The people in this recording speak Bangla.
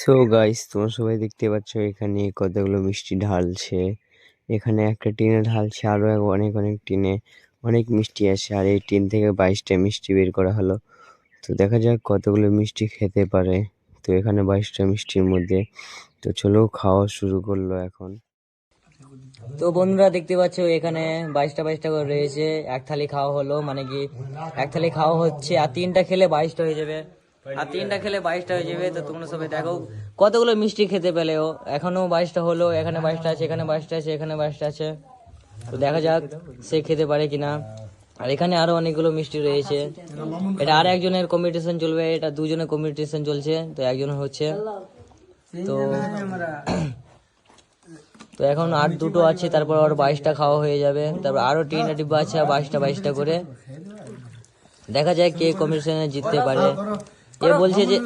সো গাইস, তোমরা সবাই দেখতে পাচ্ছ এখানে কতগুলো মিষ্টি ঢালছে। এখানে একটা টিনে ঢালছে, আরো অনেক অনেক টিনে অনেক মিষ্টি আছে। আর এই টিন থেকে 22টা মিষ্টি বের করা হলো। তো দেখা যাক কতগুলো মিষ্টি খেতে পারে। তো এখানে 22টা মিষ্টির মধ্যে তো চলো খাওয়া শুরু করলো এখন। তো বন্ধুরা দেখতে পাচ্ছ এখানে 22টা করে রয়েছে। এক থালি খাওয়া হলো, মানে কি এক থালি খাওয়া হচ্ছে, আর 3টা খেলে 22টা হয়ে যাবে। আর 3টা খেলে 22টা হয়ে যাবে। তো তোমরা সবাই দেখো কতগুলো মিষ্টি খেতে পেলে ও। এখনো 22টা হলো, এখানে 22টা আছে, এখানে 22টা আছে, এখানে 22টা আছে। তো দেখা যাক সে খেতে পারে কিনা। আর এখানে আরো অনেকগুলো মিষ্টি রয়েছে। এটা আর একজনের কম্পিটিশন চলবে, এটা দুজনের কম্পিটিশন চলছে। তো একজন হচ্ছে, তো তো এখন আর দুটো আছে, তারপর আর 22টা খাওয়া হয়ে যাবে। তারপর আরো 3টা ডিব্বা আছে, 22টা করে। দেখা যায় কে কম্পিটিশনে জিততে পারে। এ বলছে যে